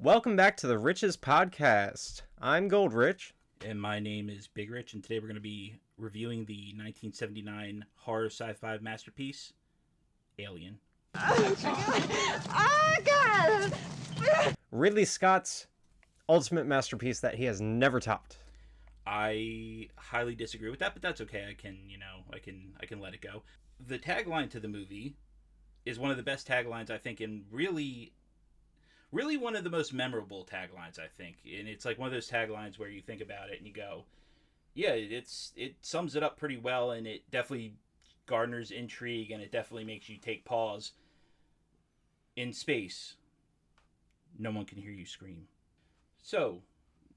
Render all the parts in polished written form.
Welcome back to the Riches Podcast. I'm Gold Rich. And my name is Big Rich, and today we're going to be reviewing the 1979 horror sci-fi masterpiece, Alien. Oh, God! Ridley Scott's ultimate masterpiece that he has never topped. I highly disagree with that, but that's okay. I can let it go. The tagline to the movie is one of the best taglines, I think, and really one of the most memorable taglines, I think. And it's like one of those taglines where you think about it and you go, yeah, it sums it up pretty well, and it definitely garners intrigue, and it definitely makes you take pause. In space, no one can hear you scream. So,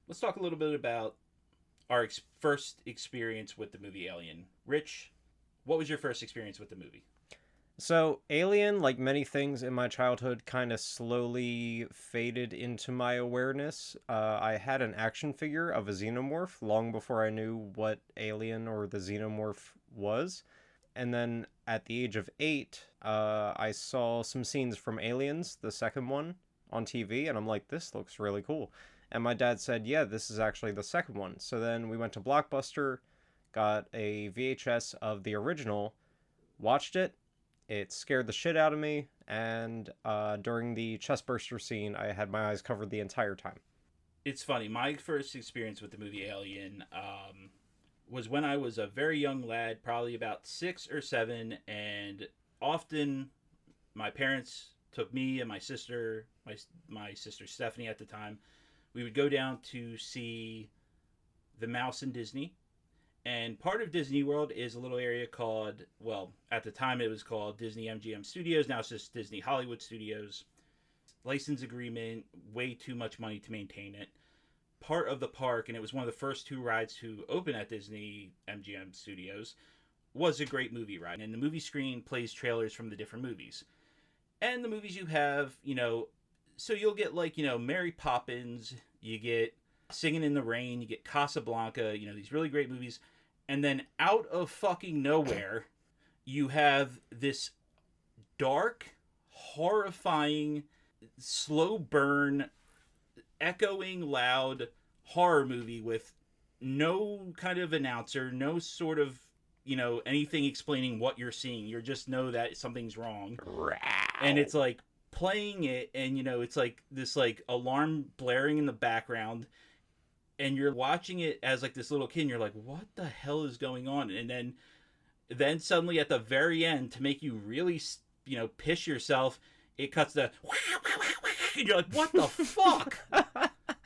let's talk a little bit about our first experience with the movie Alien. Rich, what was your first experience with the movie? So, Alien, like many things in my childhood, kind of slowly faded into my awareness. I had an action figure of a xenomorph long before I knew what Alien or the xenomorph was. And then at the age of 8, I saw some scenes from Aliens, the second one, on TV, and I'm like, this looks really cool. And my dad said, yeah, this is actually the second one. So then we went to Blockbuster, got a VHS of the original, watched it. It scared the shit out of me, and during the chestburster scene, I had my eyes covered the entire time. It's funny. My first experience with the movie Alien was when I was a very young lad, probably about 6 or 7, and often my parents took me and my sister, my sister Stephanie at the time. We would go down to see the Mouse in Disney. And part of Disney World is a little area called, well, at the time it was called Disney MGM Studios. Now it's just Disney Hollywood Studios. License agreement, way too much money to maintain it. Part of the park, and it was one of the first 2 rides to open at Disney MGM Studios, was a great movie ride. And the movie screen plays trailers from the different movies. And the movies you have, so you'll get Mary Poppins, you get Singing in the Rain, you get Casablanca, these really great movies. And then out of fucking nowhere, you have this dark, horrifying, slow burn, echoing loud horror movie with no kind of announcer, no sort of, anything explaining what you're seeing. You just know that something's wrong. And it's like playing it, and it's like this alarm blaring in the background, and you're watching it as this little kid, and you're like, what the hell is going on? And then suddenly at the very end, to make you really piss yourself, it cuts the and you're like, what the fuck?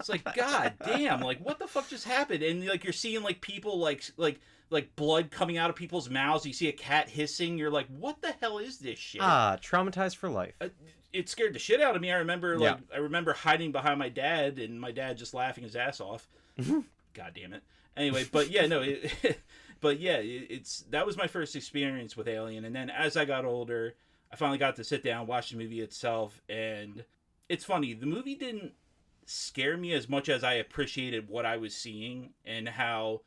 It's like, god damn, what the fuck just happened? And you're seeing people like blood coming out of people's mouths. You see a cat hissing. You're like, what the hell is this shit? Traumatized for life. It scared the shit out of me. I remember hiding behind my dad, and my dad just laughing his ass off. God damn it. Anyway, but yeah, no, it's that was my first experience with Alien. And then as I got older, I finally got to sit down, watch the movie itself, and it's funny. The movie didn't scare me as much as I appreciated what I was seeing and how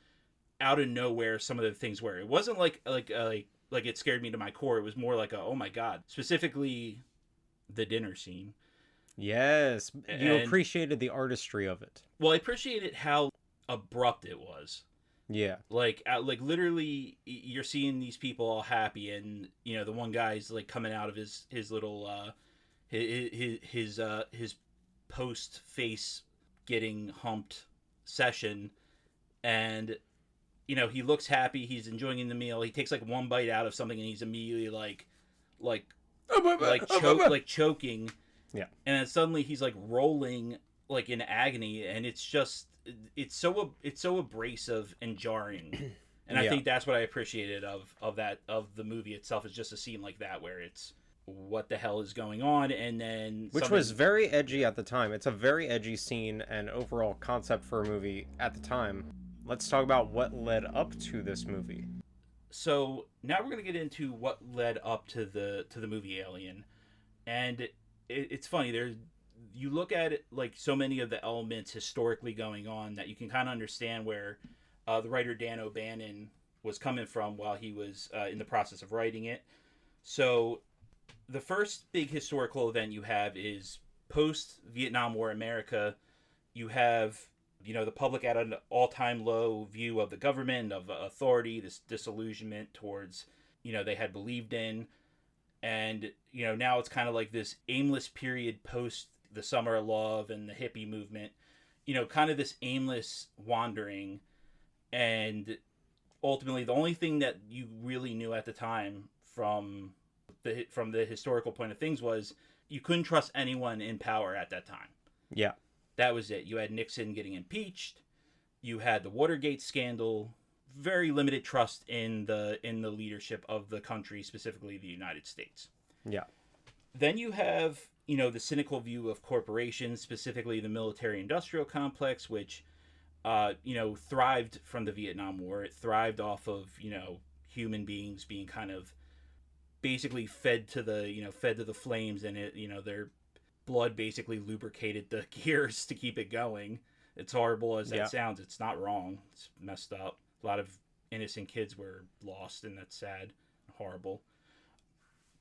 out of nowhere some of the things were. It wasn't like it scared me to my core. It was more like oh my god. Specifically, the dinner scene. Yes, you appreciated the artistry of it. Well, I appreciated how abrupt it was. Yeah. Literally, you're seeing these people all happy, and the one guy's coming out of his little his post face getting humped session, and he looks happy. He's enjoying the meal. He takes one bite out of something, and he's immediately choking. Yeah. And then suddenly he's rolling in agony, and it's so abrasive and jarring. And I think that's what I appreciated of the movie itself, is just a scene like that where it's what the hell is going on, and then which was very edgy at the time. It's a very edgy scene and overall concept for a movie at the time. Let's talk about what led up to this movie. So now we're going to get into what led up to the movie Alien. And it's funny, you look at it so many of the elements historically going on that you can kind of understand where the writer Dan O'Bannon was coming from while he was in the process of writing it. So the first big historical event you have is post Vietnam War America, you have, the public at an all-time low view of the government, of authority, this disillusionment towards, they had believed in. And, now it's kind of like this aimless period post the Summer of Love and the hippie movement, kind of this aimless wandering. And ultimately, the only thing that you really knew at the time from the historical point of things was you couldn't trust anyone in power at that time. Yeah. That was it. You had Nixon getting impeached. You had the Watergate scandal. Very limited trust in the leadership of the country, specifically the United States. Yeah. Then you have, the cynical view of corporations, specifically the military-industrial complex, which, thrived from the Vietnam War. It thrived off of, human beings being kind of basically fed to the flames, and their blood basically lubricated the gears to keep it going. It's horrible as that sounds. It's not wrong. It's messed up. A lot of innocent kids were lost, and that's sad, horrible.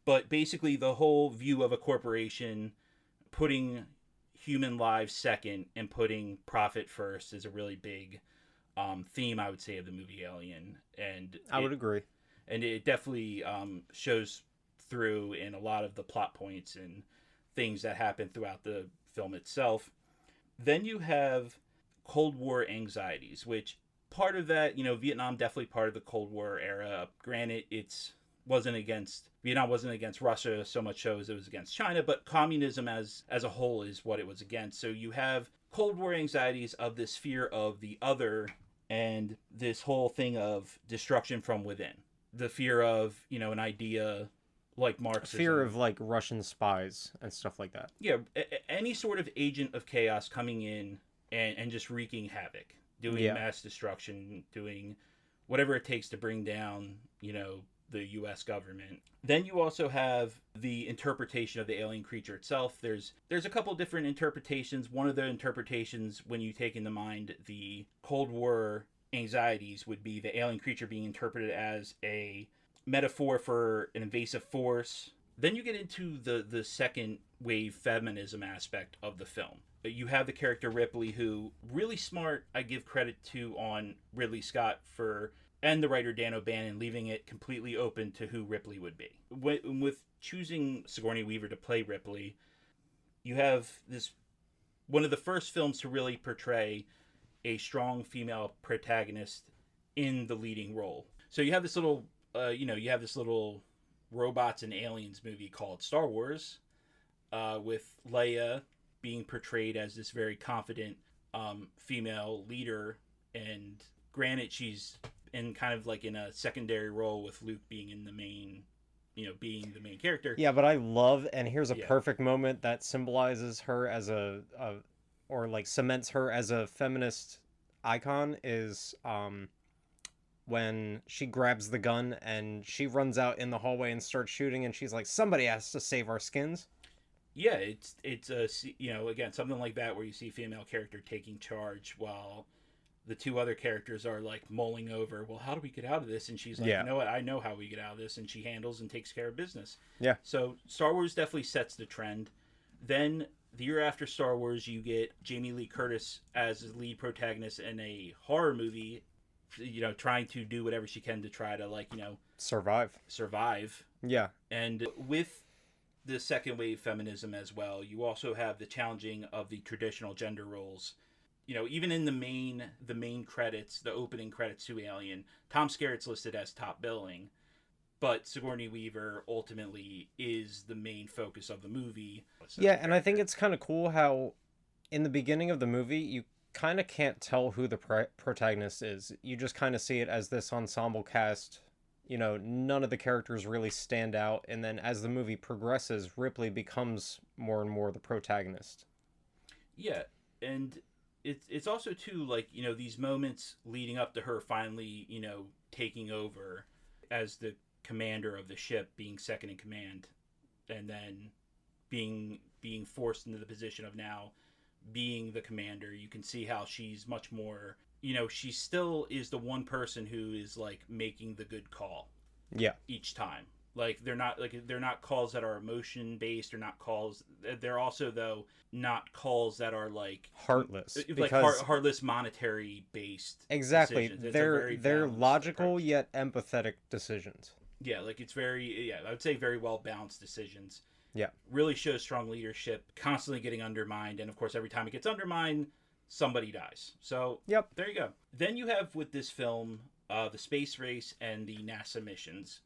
But basically, the whole view of a corporation putting human lives second and putting profit first is a really big theme, I would say, of the movie Alien. And I would agree. And it definitely shows through in a lot of the plot points and things that happen throughout the film itself. Then you have Cold War anxieties, which part of that, Vietnam definitely part of the Cold War era. Granted, Vietnam wasn't against Russia so much so as it was against China, but communism as a whole is what it was against. So you have Cold War anxieties of this fear of the other and this whole thing of destruction from within. The fear of, an idea like Marxism. Fear of, like, Russian spies and stuff like that. Yeah, any sort of agent of chaos coming in and just wreaking havoc, doing mass destruction, doing whatever it takes to bring down, the U.S. government. Then you also have the interpretation of the alien creature itself. There's a couple different interpretations. One of the interpretations, when you take into mind the Cold War anxieties, would be the alien creature being interpreted as a metaphor for an invasive force. Then you get into the second wave feminism aspect of the film. You have the character Ripley, who really smart, I give credit to on Ridley Scott and the writer Dan O'Bannon, leaving it completely open to who Ripley would be. With choosing Sigourney Weaver to play Ripley, you have one of the first films to really portray a strong female protagonist in the leading role. So you have this little, robots and aliens movie called Star Wars, with Leia being portrayed as this very confident female leader, and granted, she's in kind of like in a secondary role with Luke being in the main, being the main character. Yeah, but I love, and here's a perfect moment that symbolizes her as or like cements her as a feminist icon is when she grabs the gun and she runs out in the hallway and starts shooting, and she's like, somebody has to save our skins. Yeah, it's again, something like that where you see a female character taking charge while the two other characters are like mulling over, well, how do we get out of this? And she's like, you know what, I know how we get out of this, and she handles and takes care of business. Yeah. So Star Wars definitely sets the trend. Then the year after Star Wars, you get Jamie Lee Curtis as the lead protagonist in a horror movie, trying to do whatever she can to try to survive. Yeah. And with the second wave feminism as well, you also have the challenging of the traditional gender roles. Even in the main credits, the opening credits to Alien, Tom Skerritt's listed as top billing, but Sigourney Weaver ultimately is the main focus of the movie. Yeah, and I think it's kind of cool how in the beginning of the movie, you kind of can't tell who the protagonist is. You just kind of see it as this ensemble cast. None of the characters really stand out, and then as the movie progresses, Ripley becomes more and more the protagonist. Yeah, and it's also too, like, these moments leading up to her finally, taking over as the commander of the ship, being second in command, and then being forced into the position of now being the commander. You can see how she's much more, she still is the one person who is like making the good call. Yeah. Each time. Like they're not calls that are emotion based. They're not calls. They're also though not calls that are Heartless, like because heartless monetary based exactly, decisions. It's a they're very they're balanced logical approach. yet empathetic decisions. Yeah, like it's very I would say very well balanced decisions. Yeah. Really shows strong leadership, constantly getting undermined, and of course every time it gets undermined, somebody dies. So Yep. there you go. Then you have with this film the space race and the NASA missions.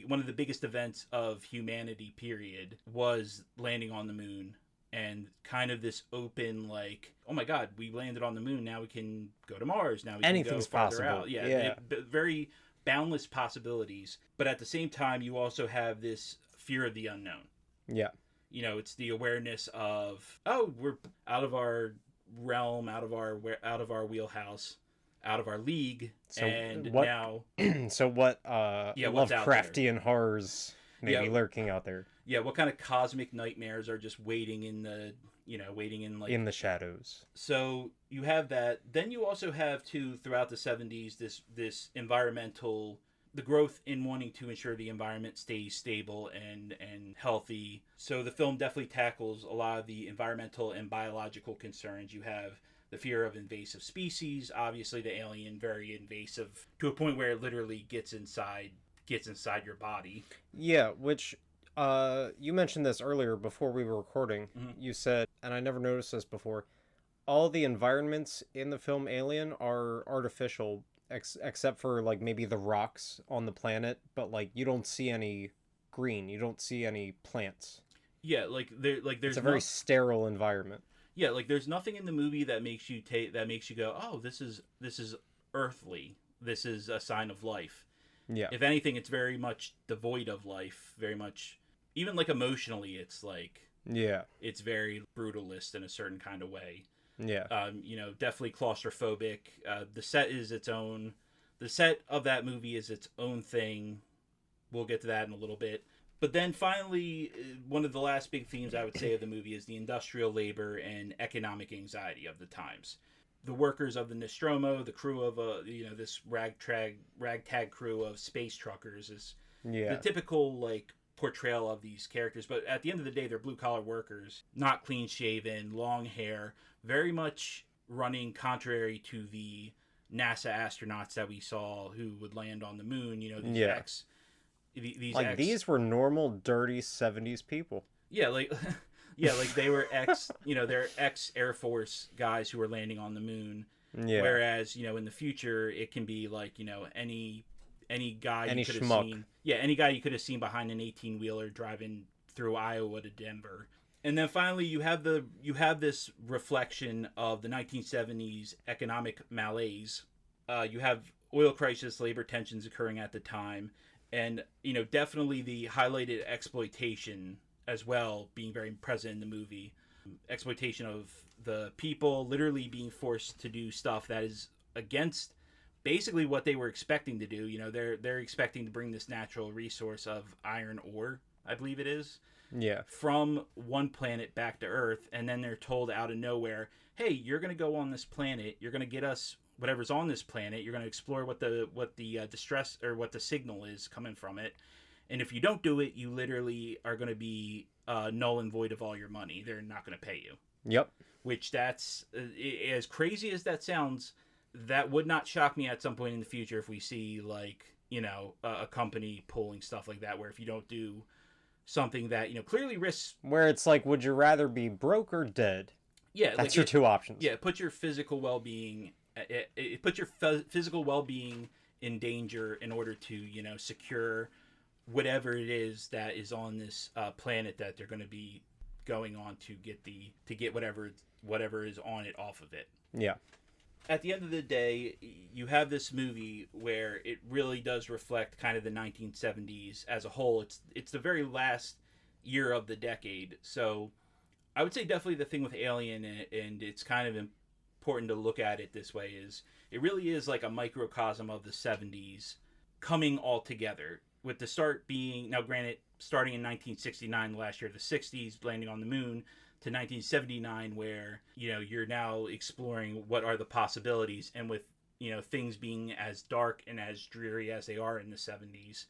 One of the biggest events of humanity period was landing on the moon, and kind of this open like, oh my god, we landed on the moon, now we can go to Mars, now we can go Anything's farther possible. out. Yeah, Yeah. very boundless possibilities, but at the same time you also have this fear of the unknown. Yeah. You know, it's the awareness of, oh, we're out of our realm, out of our wheelhouse, out of our league, So and what? now So what? Yeah, what's out there? Lovecraftian horrors may be Yeah. lurking out there Yeah, what kind of cosmic nightmares are just waiting in the, waiting in like. in the shadows. So you have that. Then you also have too throughout the 70s this environmental, the growth in wanting to ensure the environment stays stable and healthy. So the film definitely tackles a lot of the environmental and biological concerns. You have the fear of invasive species, obviously the alien, very invasive to a point where it literally gets inside your body. Yeah, which you mentioned this earlier before we were recording. Mhm. You said, and I never noticed this before, all the environments in the film Alien are artificial, except for like maybe the rocks on the planet, but like you don't see any green, you don't see any plants. Yeah, like It's there's a very sterile environment. yeah, like there's nothing in the movie that makes you go, oh, this is earthly. This is a sign of life. Yeah. If anything, it's very much devoid of life. Very much, even like emotionally, Yeah. it's very brutalist in a certain kind of way. Yeah. Definitely claustrophobic. The set is its own. The set of that movie is its own thing. We'll get to that in a little bit. But then finally, one of the last big themes I would say of the movie is the industrial labor and economic anxiety of the times. The workers of the Nostromo, the crew of this ragtag crew of space truckers is Yeah. the typical like portrayal of these characters. But at the end of the day, they're blue collar workers, not clean shaven, long hair, very much running contrary to the NASA astronauts that we saw who would land on the moon. These Yeah. These were normal, dirty 70s people. Yeah, like yeah, like they were they're ex Air Force guys who were landing on the moon. Yeah. Whereas, in the future it can be like, any guy Any you could have schmuck. seen. Yeah, any guy you could have seen behind an 18-wheeler driving through Iowa to Denver. And then finally you have this reflection of the 1970s economic malaise. You have oil crisis, labor tensions occurring at the time, and definitely the highlighted exploitation as well being very present in the movie. Exploitation of the people, literally being forced to do stuff that is against basically what they were expecting to do. They're expecting to bring this natural resource of iron ore, I believe it is, Yeah. from one planet back to Earth, and then they're told out of nowhere, hey, you're going to go on this planet, you're going to get us whatever's on this planet, you're going to explore what the distress or what the signal is coming from it, and if you don't do it, you literally are going to be null and void of all your money. They're not going to pay you. Yep. Which that's as crazy as that sounds, that would not shock me at some point in the future if we see like a company pulling stuff like that, where if you don't do something that clearly risks. Where it's like, would you rather be broke or dead? Yeah, That's like your two options. Yeah, put your physical well-being. It put your physical well-being in danger in order to secure whatever it is that is on this planet that they're going to be going on to get whatever is on it off of it. Yeah. At the end of the day, you have this movie where it really does reflect kind of the 1970s as a whole. It's the very last year of the decade, so I would say definitely the thing with Alien, and it's kind of important to look at it this way, is it really is like a microcosm of the 70s coming all together, with the start being, now granted, starting in 1969, the last year of the 60s, landing on the moon, to 1979, where you're now exploring what are the possibilities, and with things being as dark and as dreary as they are in the 70s,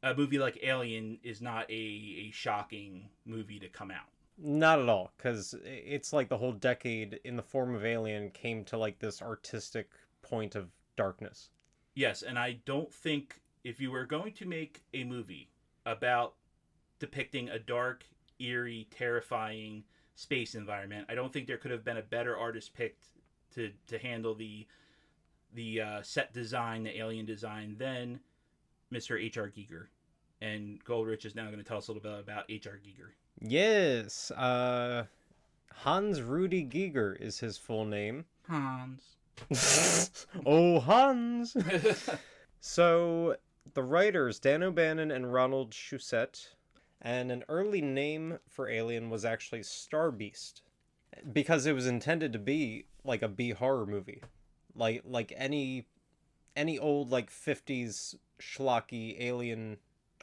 a movie like Alien is not a shocking movie to come out. Not at all, because it's like the whole decade in the form of Alien came to like this artistic point of darkness. Yes, and I don't think if you were going to make a movie about depicting a dark, eerie, terrifying space environment, I don't think there could have been a better artist picked to handle the set design, the alien design, than Mr. H.R. Giger. And Goldrich is now going to tell us a little bit about H.R. Giger. Yes, Hans Rudy Giger is his full name. Hans. Oh, Hans! So, the writers, Dan O'Bannon and Ronald Shusett, and an early name for Alien was actually Star Beast, because it was intended to be like a B horror movie, like any old like 50s schlocky alien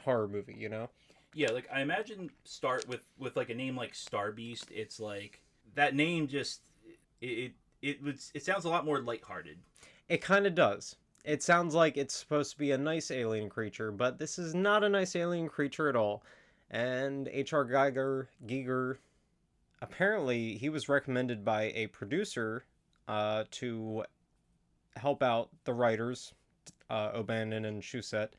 horror movie, you know? Yeah, like I imagine start with like a name like Star Beast. It's like that name just it sounds a lot more lighthearted. It kind of does. It sounds like it's supposed to be a nice alien creature, but this is not a nice alien creature at all. And H.R. Giger, apparently he was recommended by a producer to help out the writers, O'Bannon and Shusett.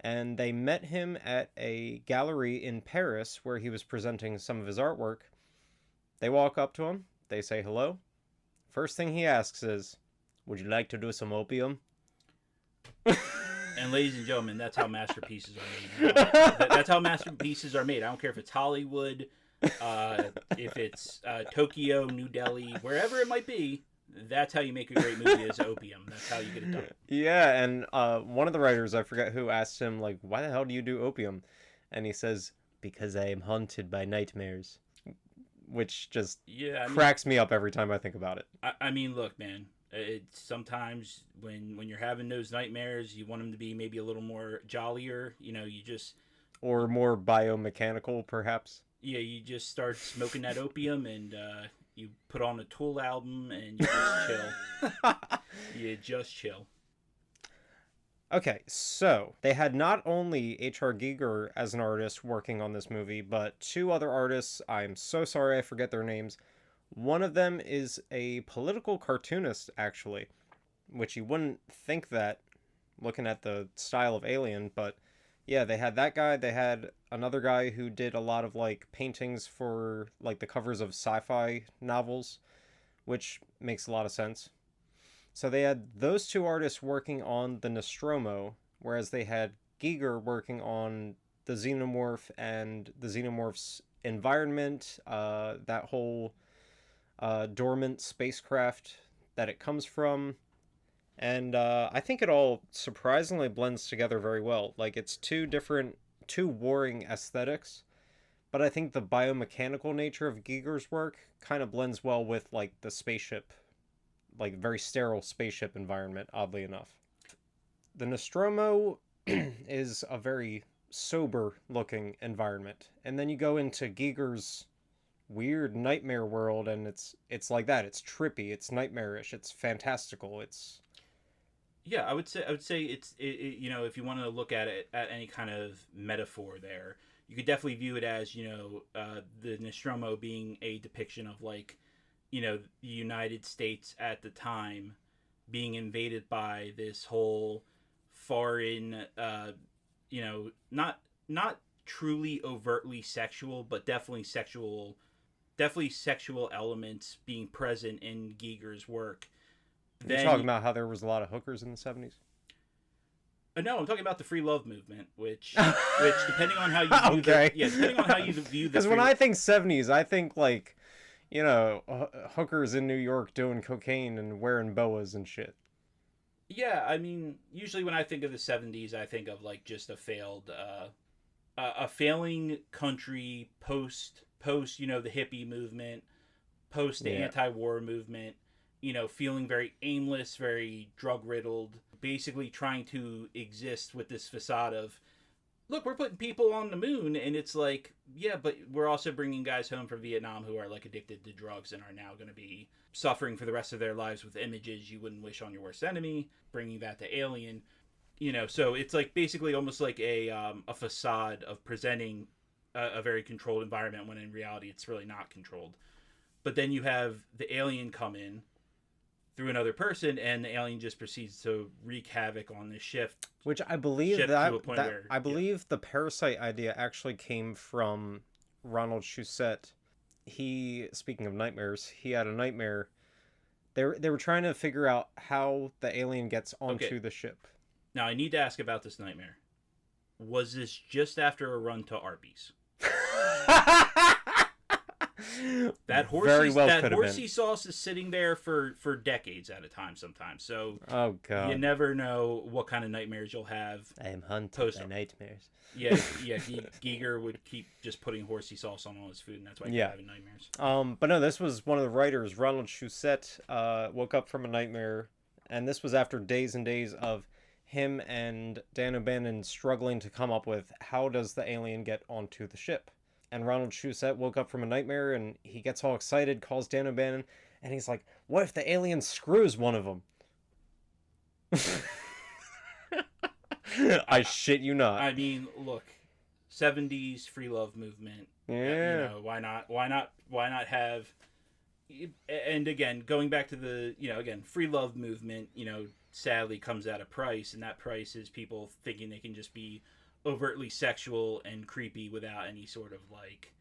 And they met him at a gallery in Paris where he was presenting some of his artwork. They walk up to him. They say hello. First thing he asks is, "Would you like to do some opium?" And ladies and gentlemen, that's how masterpieces are made. That's how masterpieces are made. I don't care if it's Hollywood, if it's Tokyo, New Delhi, wherever it might be. That's how you make a great movie is opium. That's how you get it done. Yeah, and one of the writers, I forget who, asked him, like, why the hell do you do opium? And he says, because I am haunted by nightmares. Which just cracks me up every time I think about it. I mean, look, man. It's sometimes when you're having those nightmares, you want them to be maybe a little more jollier. You know, you just... Or more biomechanical, perhaps. Yeah, you just start smoking that opium and... you put on a Tool album and you just chill. You just chill. Okay, so they had not only H.R. Giger as an artist working on this movie, but two other artists. I'm so sorry I forget their names. One of them is a political cartoonist, actually, which you wouldn't think that looking at the style of Alien, but yeah, they had that guy. They had another guy who did a lot of like paintings for like the covers of sci-fi novels, which makes a lot of sense. So they had those two artists working on the Nostromo, whereas they had Giger working on the Xenomorph and the Xenomorph's environment, that whole dormant spacecraft that it comes from. And I think it all surprisingly blends together very well. Like, it's two warring aesthetics, but I think the biomechanical nature of Giger's work kind of blends well with, like, the spaceship, like, very sterile spaceship environment, oddly enough. The Nostromo is a very sober-looking environment, and then you go into Giger's weird nightmare world, and it's like that. It's trippy, it's nightmarish, it's fantastical, it's... Yeah, I would say you know, if you want to look at it at any kind of metaphor there, you could definitely view it as, you know, the Nostromo being a depiction of, like, you know, the United States at the time being invaded by this whole foreign, you know, not truly overtly sexual, but definitely sexual elements being present in Giger's work. You're talking about how there was a lot of hookers in the 70s? No, I'm talking about the free love movement, which depending on how you view depending on how you view because when I think 70s, I think like, you know, hookers in New York doing cocaine and wearing boas and shit. Yeah, I mean, usually when I think of the 70s, I think of like just a failing country post, you know, the hippie movement, post the anti-war movement, you know, feeling very aimless, very drug-riddled, basically trying to exist with this facade of, look, we're putting people on the moon, and it's like, yeah, but we're also bringing guys home from Vietnam who are, like, addicted to drugs and are now going to be suffering for the rest of their lives with images you wouldn't wish on your worst enemy, bringing that to Alien. So it's like basically almost like a facade of presenting a very controlled environment when in reality it's really not controlled. But then you have the alien come in through another person, and the alien just proceeds to wreak havoc on this Which I believe ship that to a point that where I believe the parasite idea actually came from Ronald Shusett. He, speaking of nightmares, he had a nightmare. They were trying to figure out how the alien gets Okay. onto the ship. Now I need to ask about this nightmare. Was this just after a run to Arby's? That Very well could have horsey been. sauce is sitting there for decades at a time sometimes. So Oh you god. never know what kind of nightmares you'll have. I am hunted Post- by nightmares. Yeah, Giger would keep just putting horsey sauce on all his food, and that's why he kept having nightmares. But no, this was one of the writers, Ronald Shusett, woke up from a nightmare, and this was after days and days of him and Dan O'Bannon struggling to come up with how does the alien get onto the ship. And Ronald Shusett woke up from a nightmare, and he gets all excited, calls Dan O'Bannon, and he's like, "What if the alien screws one of them?" I shit you not. I mean, look, 70s free love movement. Yeah. Why not? Why not have? And again, going back to the again free love movement. Sadly comes at a price, and that price is people thinking they can just be overtly sexual and creepy without any sort of like.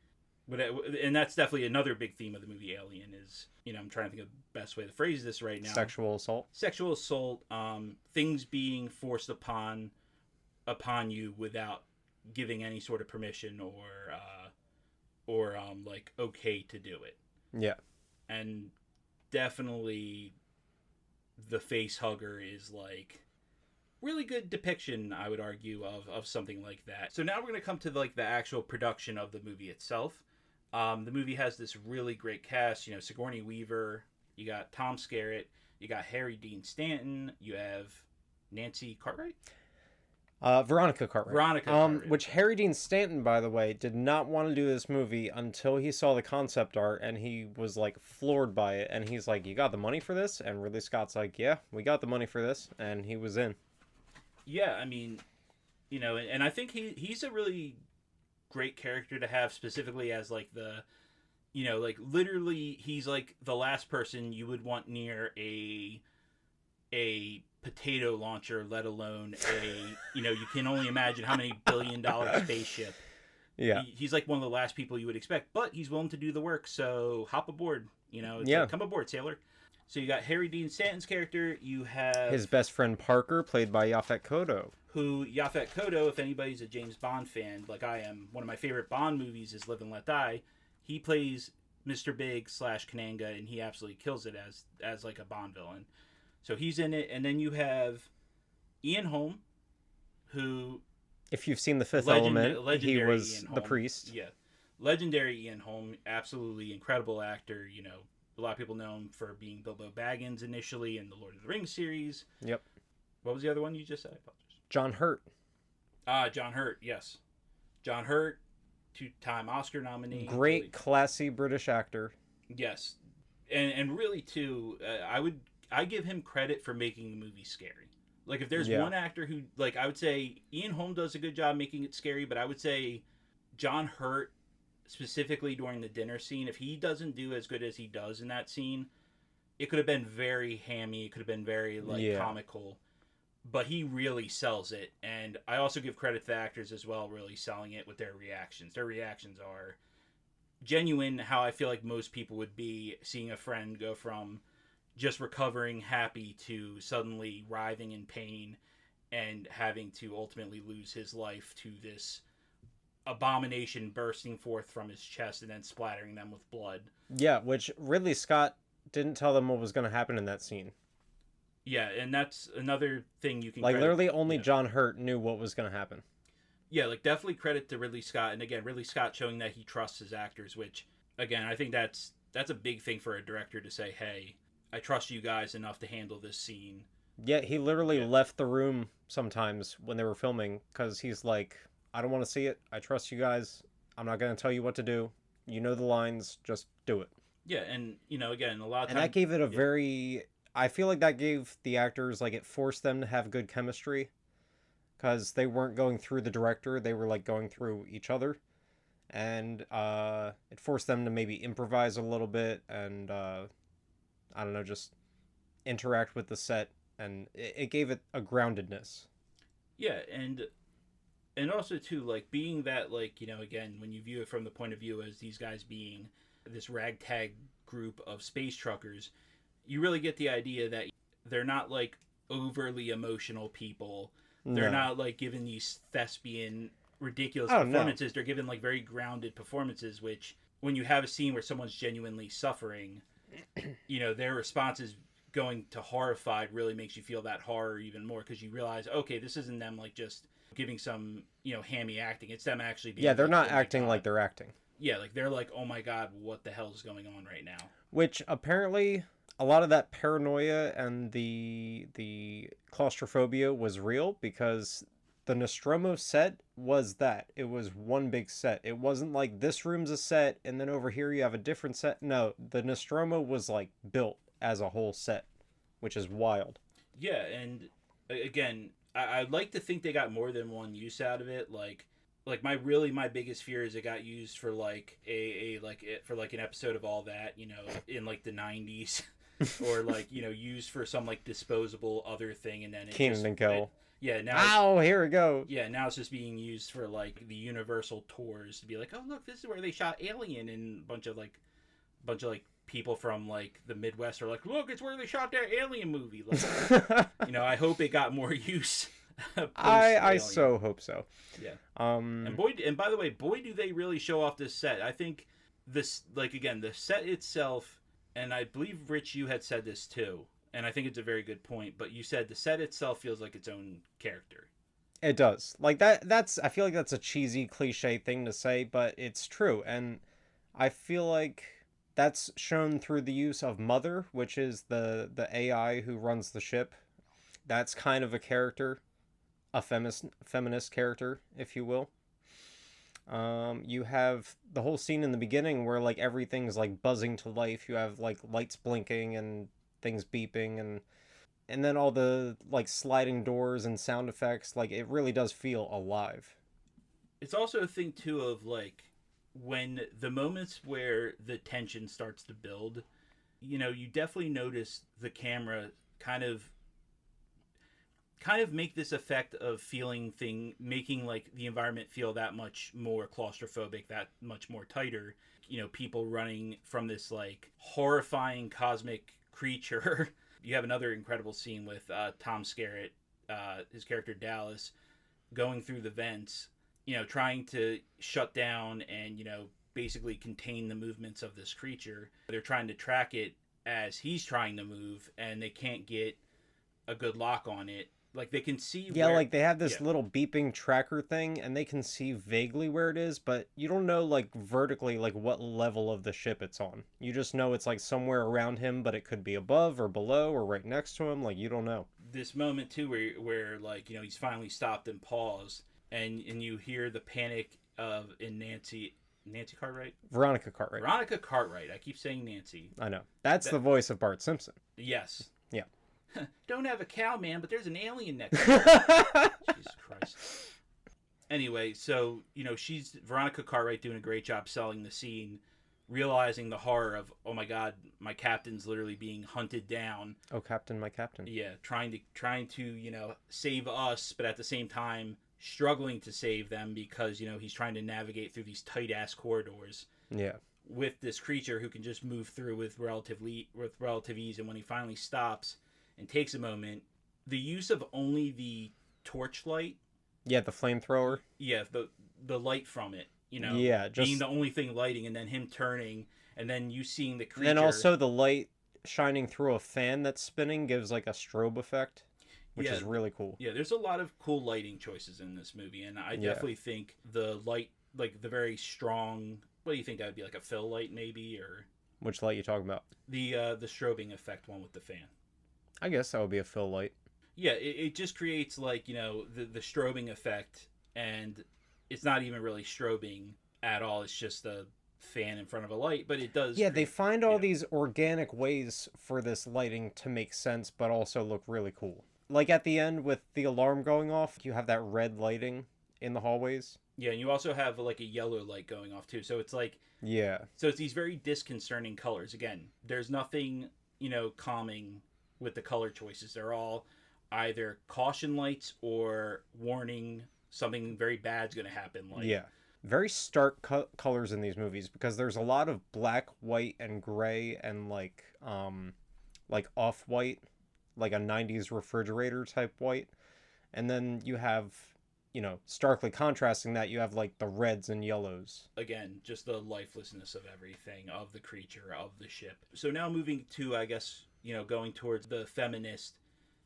And that's definitely another big theme of the movie Alien is I'm trying to think of the best way to phrase this right now. Sexual assault. Sexual assault, things being forced upon you without giving any sort of permission or like okay to do it. Yeah. And definitely the face hugger is like really good depiction, I would argue, of something like that. So now we're going to come to like the actual production of the movie itself. The movie has this really great cast. Sigourney Weaver, you got Tom Skerritt, you got Harry Dean Stanton, you have Nancy Cartwright? Veronica Cartwright. Which Harry Dean Stanton, by the way, did not want to do this movie until he saw the concept art, and he was like floored by it. And he's like, "You got the money for this?" And Ridley Scott's like, "Yeah, we got the money for this," and he was in. Yeah, I mean, and I think he's a really great character to have, specifically as like the, like literally he's like the last person you would want near a potato launcher, let alone you can only imagine how many $1 billion spaceship. Yeah. He's like one of the last people you would expect, but he's willing to do the work, so hop aboard. It's Yeah. like, come aboard, sailor. So you got Harry Dean Stanton's character, you have His best friend Parker, played by Yaphet Kotto. who Yaphet Kotto, if anybody's a James Bond fan, like I am, one of my favorite Bond movies is Live and Let Die. He plays Mr. Big / Kananga, and he absolutely kills it as like a Bond villain. So he's in it, and then you have Ian Holm, who, If you've seen The Fifth Element, he was Ian the Holm. priest. Yeah, legendary Ian Holm, absolutely incredible actor. A lot of people know him for being Bilbo Baggins initially in the Lord of the Rings series. Yep. What was the other one you just said? I apologize. John Hurt. John Hurt, yes. John Hurt, 2-time Oscar nominee. Great, really. classy British actor. Yes. And really, too, I give him credit for making the movie scary. Like, if there's one actor who, like, I would say Ian Holm does a good job making it scary, but I would say John Hurt, specifically during the dinner scene, if he doesn't do as good as he does in that scene, it could have been very hammy, it could have been very, comical. But he really sells it, and I also give credit to the actors as well, really selling it with their reactions. Their reactions are genuine, how I feel like most people would be seeing a friend go from just recovering happy to suddenly writhing in pain and having to ultimately lose his life to this abomination bursting forth from his chest and then splattering them with blood. Yeah, which Ridley Scott didn't tell them what was going to happen in that scene. Yeah, and that's another thing you can like credit, literally only John Hurt knew what was going to happen. Yeah, like definitely credit to Ridley Scott, and again, Ridley Scott showing that he trusts his actors, which again, I think that's a big thing for a director to say, "Hey, I trust you guys enough to handle this scene." Yeah, he literally left the room sometimes when they were filming because he's like, "I don't want to see it. I trust you guys. I'm not going to tell you what to do. You know the lines. Just do it." Yeah, and again, a lot of times, and that gave it a very. I feel like that gave the actors, like, it forced them to have good chemistry. because they weren't going through the director, they were like going through each other, and it forced them to maybe improvise a little bit and I don't know, just interact with the set, and it gave it a groundedness. Yeah, and also too, like, being that, like, again, when you view it from the point of view as these guys being this ragtag group of space truckers, you really get the idea that they're not like overly emotional people. They're No. not like giving these thespian ridiculous Oh no. performances. They're giving like very grounded performances, which when you have a scene where someone's genuinely suffering, their response is going to horrified really makes you feel that horror even more, because you realize, okay, this isn't them like just giving some hammy acting. It's them actually being Yeah, they're like, not oh my acting like god. they're acting. Yeah, like they're like, oh my god, what the hell is going on right now? Which apparently a lot of that paranoia and the claustrophobia was real, because the Nostromo set was that. It was one big set. It wasn't like this room's a set and then over here you have a different set. No, the Nostromo was like built as a whole set, which is wild. Yeah, and again, I'd like to think they got more than one use out of it. Like my biggest fear is it got used for like for like an episode of All That, in like the '90s, or like used for some like disposable other thing, and then Keenan and Kel. yeah, now Ow, here we go. yeah, now it's just being used for like the Universal tours to be like, oh look, this is where they shot Alien, and a bunch of people from like the Midwest are like, look, it's where they shot their Alien movie. Like, I hope it got more use. I so hope so. Yeah. Um And by the way, boy, do they really show off this set. I think this, like, again, the set itself, and I believe Rich, you had said this too, and I think it's a very good point. But you said the set itself feels like its own character. It does. Like that's I feel like that's a cheesy cliche thing to say, but it's true. And I feel like that's shown through the use of Mother, which is the AI who runs the ship. That's kind of a character, a feminist character, if you will. You have the whole scene in the beginning where like everything's like buzzing to life. You have like lights blinking and things beeping, and then all the like sliding doors and sound effects. Like it really does feel alive. It's also a thing too of like when the moments where the tension starts to build, you definitely notice the camera kind of make this effect of making like the environment feel that much more claustrophobic, that much more tighter. People running from this like horrifying cosmic creature. You have another incredible scene with Tom Skerritt, his character Dallas, going through the vents, trying to shut down and basically contain the movements of this creature. They're trying to track it as he's trying to move, and they can't get a good lock on it. Like they can see Yeah, where, like they have this yeah, little beeping tracker thing, and they can see vaguely where it is, but you don't know like vertically like what level of the ship it's on. You just know it's like somewhere around him, but it could be above or below or right next to him. Like you don't know. this moment too where like he's finally stopped and paused, and you hear the panic of in Nancy Cartwright, Veronica Cartwright. Veronica Cartwright. I keep saying Nancy. I know. That's That, the voice of Bart Simpson. yes. Yeah. Don't have a cow, man, but there's an alien next to it. Jesus Christ. Anyway, so she's Veronica Cartwright doing a great job selling the scene, realizing the horror of, oh my god, my captain's literally being hunted down. Oh, Captain, my Captain. Yeah, trying to save us, but at the same time struggling to save them because he's trying to navigate through these tight ass corridors Yeah. with this creature who can just move through with relative ease. And when he finally stops and takes a moment, the use of only the torchlight, Yeah, the flamethrower. yeah, the light from it, Yeah, just being the only thing lighting, and then him turning, and then you seeing the and creature. then also the light shining through a fan that's spinning gives like a strobe effect, which Yeah, is really cool. yeah, there's a lot of cool lighting choices in this movie, and I Yeah. definitely think the light, like the very strong. What do you think that would be, like a fill light maybe, or Which light you talking about? the strobing effect one with the fan? I guess that would be a fill light. Yeah, it just creates like the strobing effect, and it's not even really strobing at all. It's just a fan in front of a light, but it does. Yeah, they find all yeah. these organic ways for this lighting to make sense, but also look really cool. Like at the end with the alarm going off, you have that red lighting in the hallways. Yeah, and you also have like a yellow light going off too. So it's like, Yeah. so it's these very disconcerting colors. Again, there's nothing, calming with the color choices. They're all either caution lights or warning something very bad's going to happen. Like, Yeah. Very stark colors in these movies because there's a lot of black, white, and gray and like off-white, like a 90s refrigerator type white. And then you have, starkly contrasting that, you have like the reds and yellows. again, just the lifelessness of everything, of the creature, of the ship. So now moving to, I guess, going towards the feminist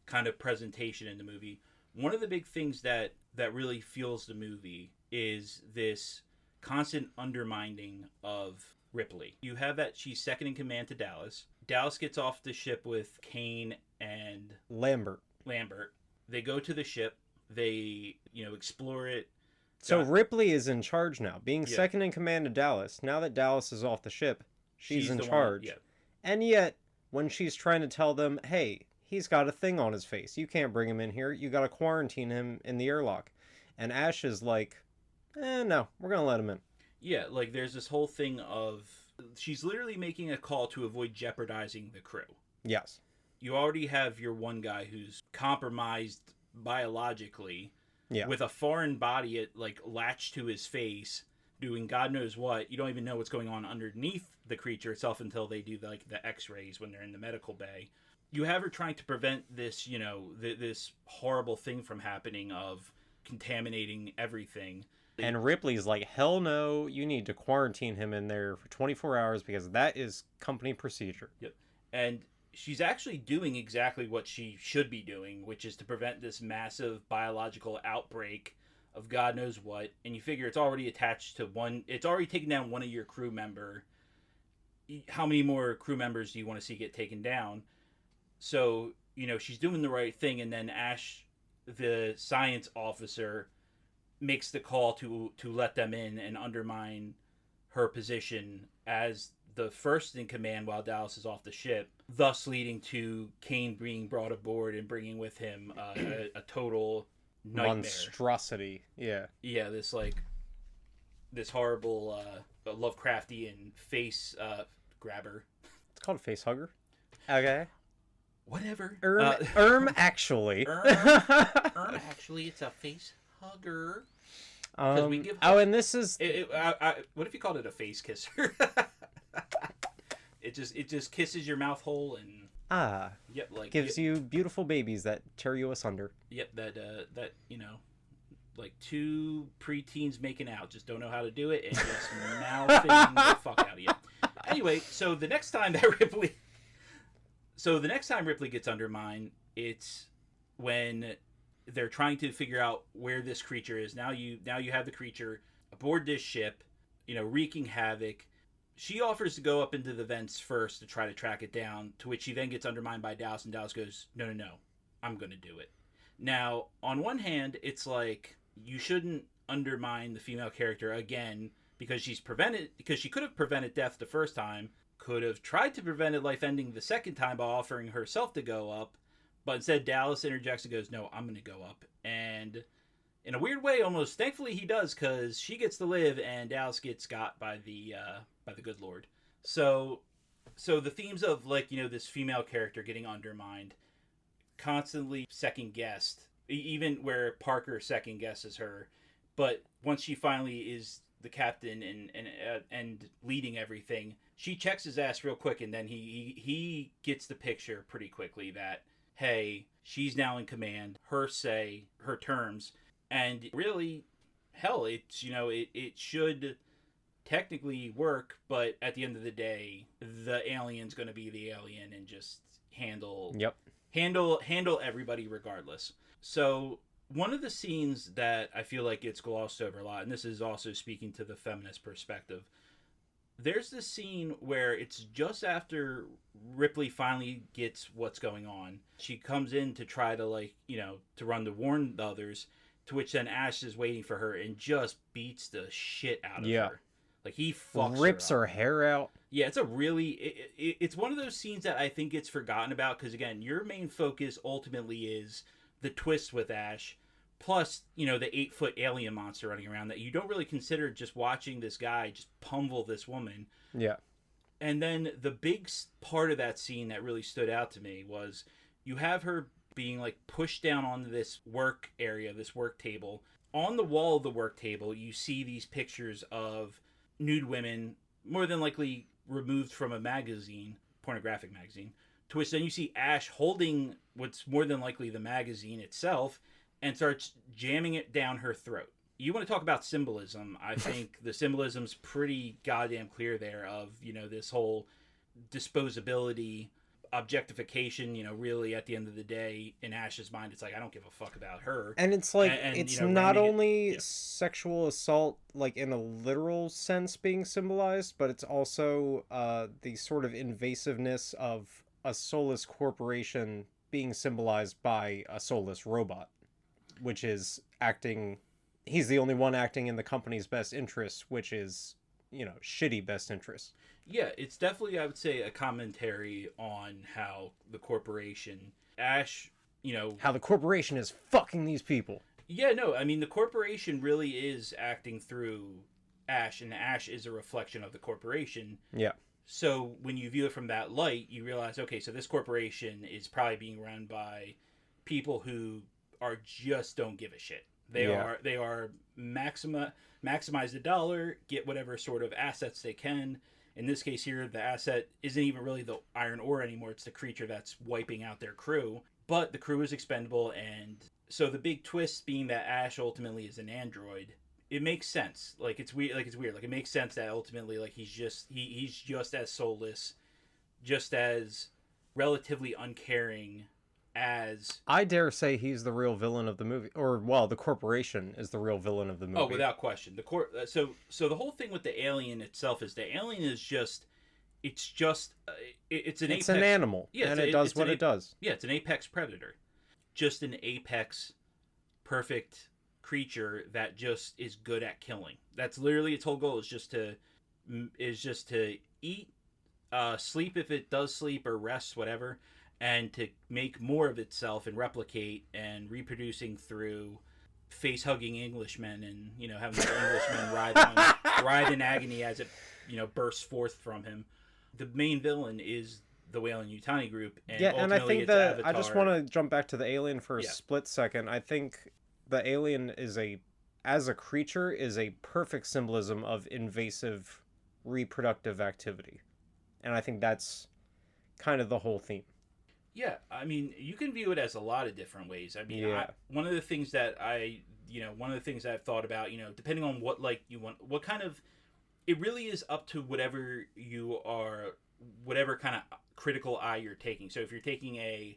kind of presentation in the movie. One of the big things that really fuels the movie is this constant undermining of Ripley. You have that she's second in command to Dallas. Dallas gets off the ship with Kane and Lambert. Lambert. They go to the ship. They, explore it. So Ripley is in charge now. Being Yeah. second in command to Dallas, now that Dallas is off the ship, she's in the one- charge. yeah. And yet, when she's trying to tell them, hey, he's got a thing on his face. You can't bring him in here. You got to quarantine him in the airlock. And Ash is like, no, we're going to let him in. Yeah, like there's this whole thing of she's literally making a call to avoid jeopardizing the crew. Yes. You already have your one guy who's compromised biologically Yeah. with a foreign body like latched to his face doing God knows what. You don't even know what's going on underneath the creature itself until they do like the x-rays when they're in the medical bay. You have her trying to prevent this, this horrible thing from happening of contaminating everything. And Ripley's like, hell no, you need to quarantine him in there for 24 hours because that is company procedure. Yep. And she's actually doing exactly what she should be doing, which is to prevent this massive biological outbreak of God knows what. And you figure it's already attached to it's already taken down one of your crew member. How many more crew members do you want to see get taken down? So, she's doing the right thing. And then Ash, the science officer, makes the call to let them in and undermine her position as the first in command while Dallas is off the ship, thus leading to Kane being brought aboard and bringing with him a total nightmare. Monstrosity. Yeah. Yeah, this horrible Lovecraftian face grabber. It's called a face hugger. Okay. Whatever. Actually. Actually, it's a face hugger. We give and this is what if you called it a face kisser? It just kisses your mouth hole and yep, like gives you beautiful babies that tear you asunder. Yep, that like two preteens making out, just don't know how to do it and just mouthing the fuck out of you. Anyway, so the next time Ripley gets undermined, it's when they're trying to figure out where this creature is. Now you have the creature aboard this ship, wreaking havoc. She offers to go up into the vents first to try to track it down, to which she then gets undermined by Dallas, and Dallas goes, no, I'm going to do it. Now, on one hand, it's like, you shouldn't undermine the female character again, because she could have prevented death the first time, could have tried to prevent it life ending the second time by offering herself to go up, but instead Dallas interjects and goes, no, I'm going to go up. And in a weird way, almost thankfully he does, because she gets to live and Dallas gets got by the good Lord. So the themes of this female character getting undermined, constantly second guessed, even where Parker second guesses her, but once she finally is the captain and leading everything, she checks his ass real quick, and then he gets the picture pretty quickly that, hey, she's now in command, her say, her terms, and really, hell, it's it should technically work, but at the end of the day, the alien's going to be the alien and just handle everybody regardless. So one of the scenes that I feel like gets glossed over a lot, and this is also speaking to the feminist perspective, there's this scene where it's just after Ripley finally gets what's going on. She comes in to try to to run to warn the others, to which then Ash is waiting for her and just beats the shit out of her. Like he fucks rips her her hair out. Yeah, it's a really it's one of those scenes that I think gets forgotten about because again, your main focus ultimately is the twist with Ash, plus the 8-foot alien monster running around that you don't really consider just watching this guy just pummel this woman. Yeah. And then the big part of that scene that really stood out to me was you have her being like pushed down onto this work area, this work table. On the wall of the work table, you see these pictures of nude women, more than likely removed from a magazine, pornographic magazine, to which then you see Ash holding what's more than likely the magazine itself and starts jamming it down her throat. You want to talk about symbolism. I think the symbolism's pretty goddamn clear there of, this whole disposability, objectification, really at the end of the day, in Ash's mind, it's like, I don't give a fuck about her. And it's like, it's not only sexual assault, like in a literal sense being symbolized, but it's also the sort of invasiveness of a soulless corporation being symbolized by a soulless robot, which is acting... He's the only one acting in the company's best interests, which is, shitty best interests. Yeah, it's definitely, I would say, a commentary on how the corporation, Ash, how the corporation is fucking these people. Yeah, no, I mean, the corporation really is acting through Ash, and Ash is a reflection of the corporation. Yeah. So when you view it from that light, you realize, okay, so this corporation is probably being run by people who just don't give a shit. They are maximize the dollar, get whatever sort of assets they can. In this case here, the asset isn't even really the iron ore anymore. It's the creature that's wiping out their crew. But the crew is expendable, and so the big twist being that Ash ultimately is an android. It makes sense. Like it's weird. Like it makes sense that ultimately, like he's just as soulless, just as relatively uncaring as... I dare say he's the real villain of the movie, or well, the corporation is the real villain of the movie. Oh, without question. So the whole thing with the alien itself is the alien is just it's an animal, and it does what it does. Yeah, it's an apex predator, just an apex perfect creature that just is good at killing. That's literally its whole goal is just to eat, sleep if it does sleep, or rest, whatever, and to make more of itself and replicate and reproducing through face-hugging Englishmen and, having the Englishmen writhe in agony as it, bursts forth from him. The main villain is the Weyland-Yutani group. And yeah, and I think that Avatar... I just want to jump back to the alien for a split second. I think the alien as a creature, is a perfect symbolism of invasive reproductive activity. And I think that's kind of the whole theme. Yeah, I mean, you can view it as a lot of different ways. I mean, one of the things that I've thought about, depending on what you want, what kind of, it really is up to whatever kind of critical eye you're taking. So if you're taking a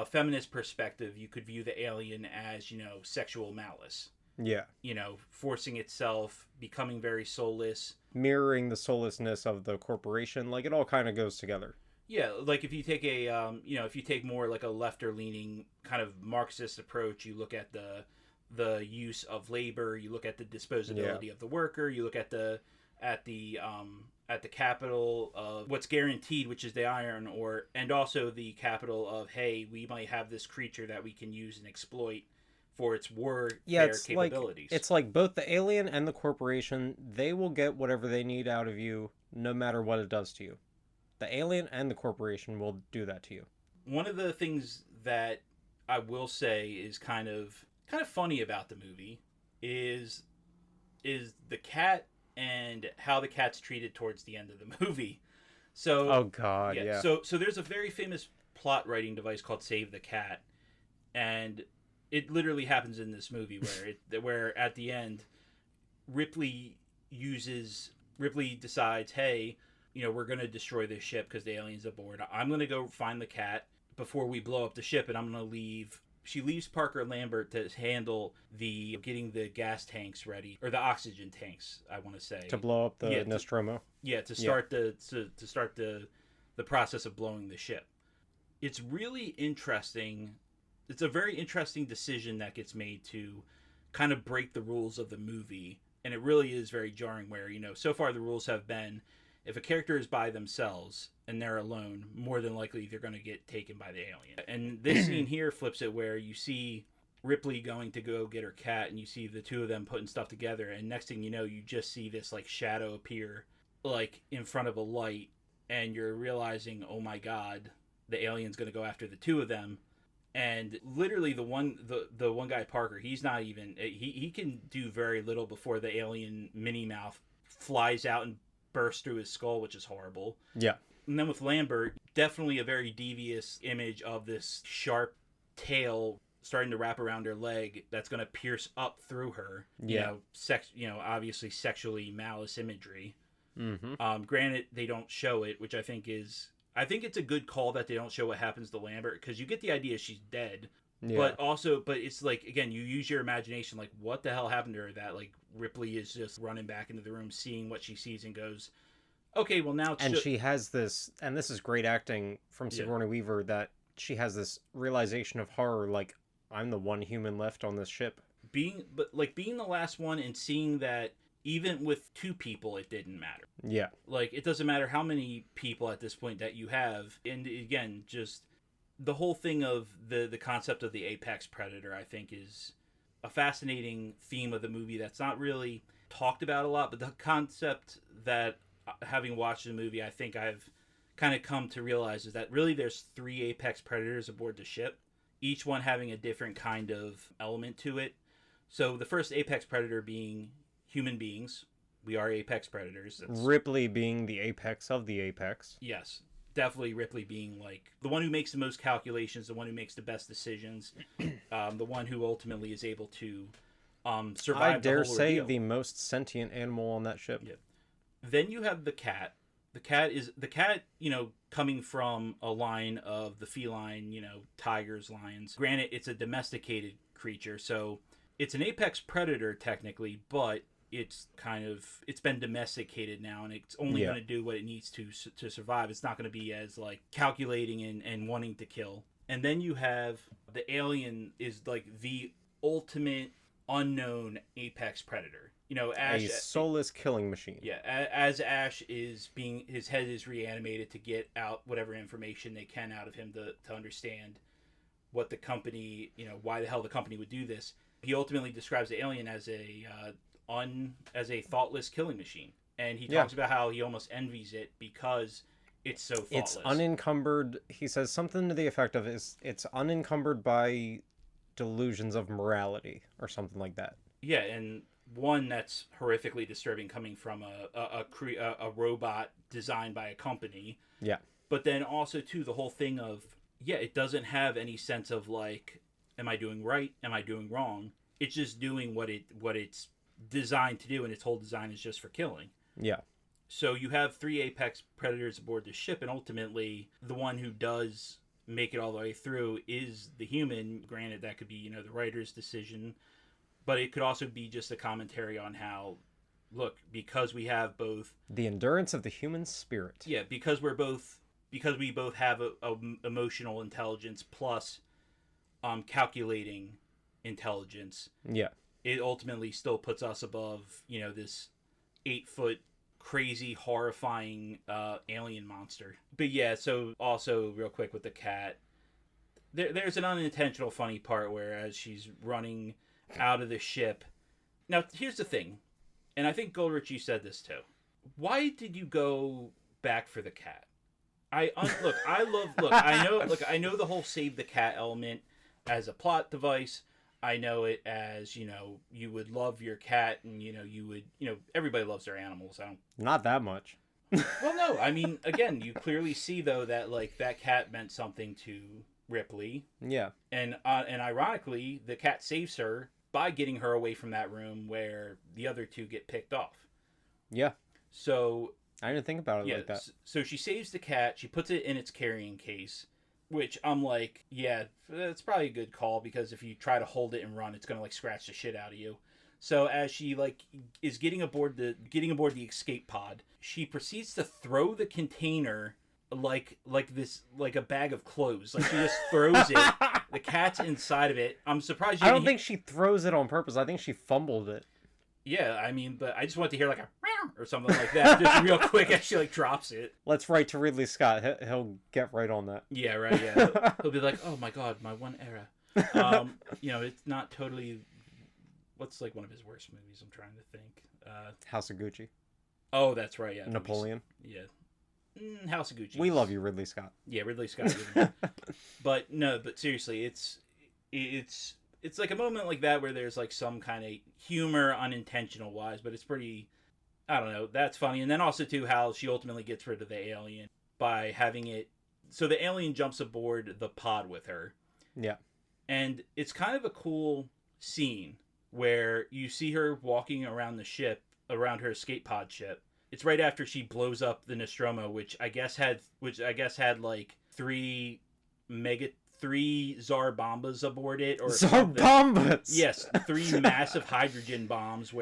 feminist perspective, you could view the alien as, sexual malice. Yeah. Forcing itself, becoming very soulless. Mirroring the soullessness of the corporation. Like, it all kind of goes together. Yeah, like if you take if you take more like a lefter leaning kind of Marxist approach, you look at the use of labor, you look at the disposability of the worker, you look at the capital of what's guaranteed, which is the iron ore, and also the capital of, hey, we might have this creature that we can use and exploit for its warfare capabilities. It's like both the alien and the corporation, they will get whatever they need out of you, no matter what it does to you. The alien and the corporation will do that to you. One of the things that I will say is kind of funny about the movie is the cat and how the cat's treated towards the end of the movie. So, oh god, yeah. So there's a very famous plot writing device called Save the Cat, and it literally happens in this movie where at the end Ripley decides, hey, we're going to destroy this ship because the alien's aboard. I'm going to go find the cat before we blow up the ship, and I'm going to leave. She leaves Parker Lambert to handle getting the gas tanks ready, or the oxygen tanks, I want to say. To blow up the Nostromo? To start the process of blowing the ship. It's really interesting. It's a very interesting decision that gets made to kind of break the rules of the movie, and it really is very jarring where, so far the rules have been, if a character is by themselves and they're alone, more than likely they're going to get taken by the alien. And this scene here flips it where you see Ripley going to go get her cat, and you see the two of them putting stuff together, and next thing you know, you just see this like shadow appear like in front of a light, and you're realizing, oh my god, the alien's going to go after the two of them. And literally the one guy, Parker, he's not even, he can do very little before the alien mini mouth flies out and bursts through his skull, which is horrible. Yeah. And then with Lambert, definitely a very devious image of this sharp tail starting to wrap around her leg that's going to pierce up through her. Yeah. Obviously sexually malice imagery. Mm-hmm. Granted, they don't show it, which I think it's a good call that they don't show what happens to Lambert, because you get the idea she's dead. Yeah. But it's like, again, you use your imagination, like, what the hell happened to her that, like, Ripley is just running back into the room, seeing what she sees, and goes, okay, well, now... she has this, and this is great acting from Sigourney Weaver, that she has this realization of horror, like, I'm the one human left on this ship. Being the last one and seeing that even with two people, it didn't matter. Yeah. Like, it doesn't matter how many people at this point that you have. And again, just the whole thing of the concept of the apex predator, I think, is a fascinating theme of the movie that's not really talked about a lot. But the concept that, having watched the movie, I think I've kind of come to realize is that really there's 3 apex predators aboard the ship, each one having a different kind of element to it. So the first apex predator being human beings. We are apex predators. Ripley being the apex of the apex. Yes, definitely Ripley being like the one who makes the most calculations, the one who makes the best decisions, the one who ultimately is able to survive. I dare the whole say ordeal. the most sentient animal on that ship. Yeah. Then you have the cat. The cat, coming from a line of the feline, tigers, lions. Granted, it's a domesticated creature, so it's an apex predator technically, but it's been domesticated now, and it's only going to do what it needs to survive. It's not going to be as like calculating and wanting to kill. And then you have the alien is like the ultimate unknown apex predator. Ash, a soulless killing machine. Yeah, as Ash is his head is reanimated to get out whatever information they can out of him to understand what the company, why the hell the company would do this. He ultimately describes the alien as a thoughtless killing machine, and he talks about how he almost envies it because it's so thoughtless. It's unencumbered. He says something to the effect of it's unencumbered by delusions of morality or something like that. Yeah, and one that's horrifically disturbing coming from a robot designed by a company. Yeah. But then also too the whole thing of it doesn't have any sense of like, am I doing right? Am I doing wrong? It's just doing what it's designed to do, and its whole design is just for killing. Yeah. So you have 3 apex predators aboard the ship, and ultimately the one who does make it all the way through is the human. Granted, that could be, the writer's decision, but it could also be just a commentary on how, look, because we have both the endurance of the human spirit. Yeah, because we both have a emotional intelligence plus calculating intelligence. Yeah. It ultimately still puts us above, this 8-foot crazy horrifying alien monster. But yeah, so also real quick with the cat, there's an unintentional funny part where as she's running out of the ship. Now here's the thing, and I think Goldrich, you said this too. Why did you go back for the cat? I know the whole save the cat element as a plot device. I know it as, you would love your cat, and you would, everybody loves their animals. Not that much. Well, no, I mean, again, you clearly see though that like that cat meant something to Ripley. Yeah. And ironically, the cat saves her by getting her away from that room where the other two get picked off. Yeah. So I didn't think about it like that. So she saves the cat. She puts it in its carrying case, which I'm like, yeah, that's probably a good call, because if you try to hold it and run, it's gonna like scratch the shit out of you. So as she like is getting aboard the escape pod, she proceeds to throw the container like a bag of clothes. Like she just throws it. The cat's inside of it. I'm surprised you I don't think she throws it on purpose. I think she fumbled it. Yeah, I mean, but I just want to hear like a or something like that, just real quick as she like drops it. Let's write to Ridley Scott. He'll get right on that. Yeah, right. Yeah, he'll be like, "Oh my god, my one era." It's not totally. What's like one of his worst movies? I'm trying to think. House of Gucci. Oh, that's right. Yeah, Napoleon. Yeah, House of Gucci. We love you, Ridley Scott. Yeah, Ridley Scott. But no, but seriously, it's like a moment like that where there's like some kind of humor, unintentional wise, but it's pretty. I don't know. That's funny, and then also too how she ultimately gets rid of the alien by having it. So the alien jumps aboard the pod with her. Yeah. And it's kind of a cool scene where you see her walking around the ship, around her escape pod ship. It's right after she blows up the Nostromo, which I guess had like three Tsar bombas aboard it, or Tsar bombas. Yes, three massive hydrogen bombs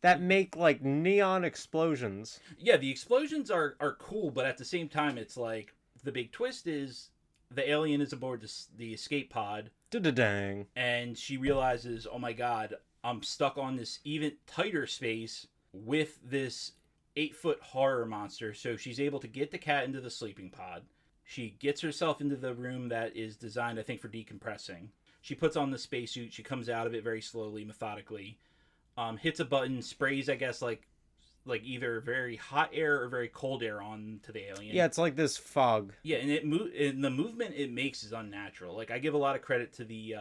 that make like neon explosions. Yeah, the explosions are cool, but at the same time, it's like the big twist is the alien is aboard the escape pod. Da-da-dang. And she realizes, oh my god, I'm stuck on this even tighter space with this 8-foot horror monster. So she's able to get the cat into the sleeping pod. She gets herself into the room that is designed, I think, for decompressing. She puts on the spacesuit. She comes out of it very slowly, methodically. Hits a button, sprays, I guess, like either very hot air or very cold air onto the alien. Yeah, it's like this fog. Yeah, and and the movement it makes is unnatural. Like I give a lot of credit to the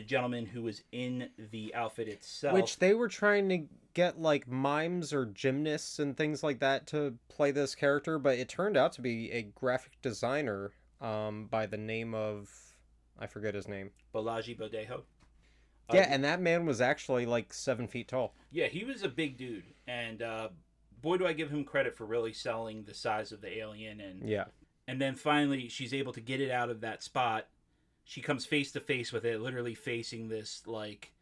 gentleman who was in the outfit itself, which they were trying to get like mimes or gymnasts and things like that to play this character, but it turned out to be a graphic designer by the name of, I forget his name. Balaji Bodejo. Yeah, and that man was actually like 7 feet tall. Yeah, he was a big dude, and boy, do I give him credit for really selling the size of the alien. And then finally, she's able to get it out of that spot. She comes face to face with it, literally facing this like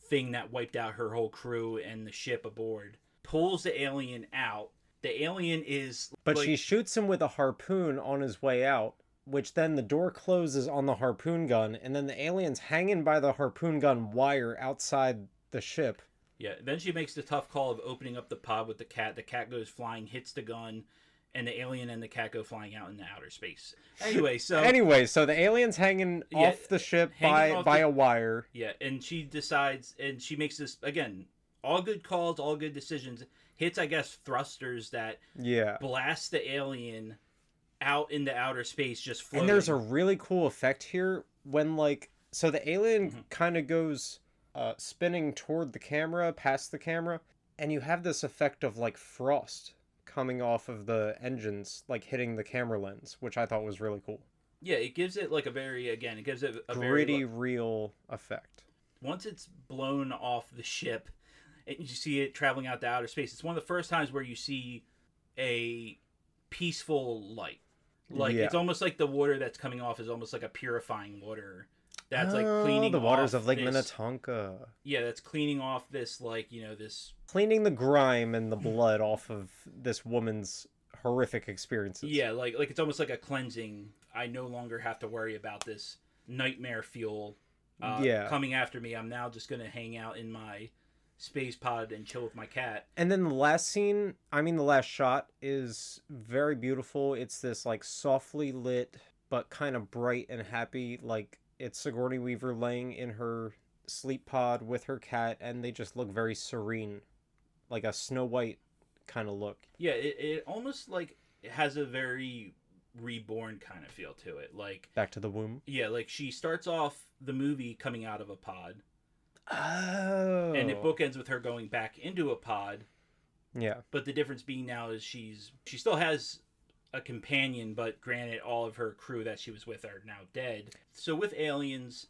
thing that wiped out her whole crew and the ship aboard. Pulls the alien out. The alien is, but she shoots him with a harpoon on his way out, which then the door closes on the harpoon gun, and then the alien's hanging by the harpoon gun wire outside the ship. Yeah, then she makes the tough call of opening up the pod with the cat. The cat goes flying, hits the gun, and the alien and the cat go flying out into outer space. Anyway, so the alien's hanging off the ship by a wire. Yeah, and she decides, and she makes this, again, all good calls, all good decisions. Hits, I guess, thrusters that blast the alien out into outer space, just floating. And there's a really cool effect here when so the alien kind of goes spinning toward the camera, past the camera, and you have this effect of like frost coming off of the engines, like hitting the camera lens, which I thought was really cool. Yeah, it gives it like a very gritty, real effect. Once it's blown off the ship and you see it traveling out to outer space, it's one of the first times where you see a peaceful light. Like it's almost like the water that's coming off is almost like a purifying water that's like cleaning the waters off of Lake this, Minnetonka. Yeah, that's cleaning off this this cleaning the grime and the blood off of this woman's horrific experiences. Yeah, like it's almost like a cleansing. I no longer have to worry about this nightmare fuel coming after me. I'm now just gonna hang out in my space pod and chill with my cat. And then the last shot is very beautiful. It's this like softly lit but kind of bright and happy, like it's Sigourney Weaver laying in her sleep pod with her cat, and they just look very serene, like a Snow White kind of look. Yeah, it almost like it has a very reborn kind of feel to it, like back to the womb. Yeah, like she starts off the movie coming out of a pod. Oh. And it bookends with her going back into a pod. Yeah. But the difference being now is she still has a companion, but granted all of her crew that she was with are now dead. So with Aliens,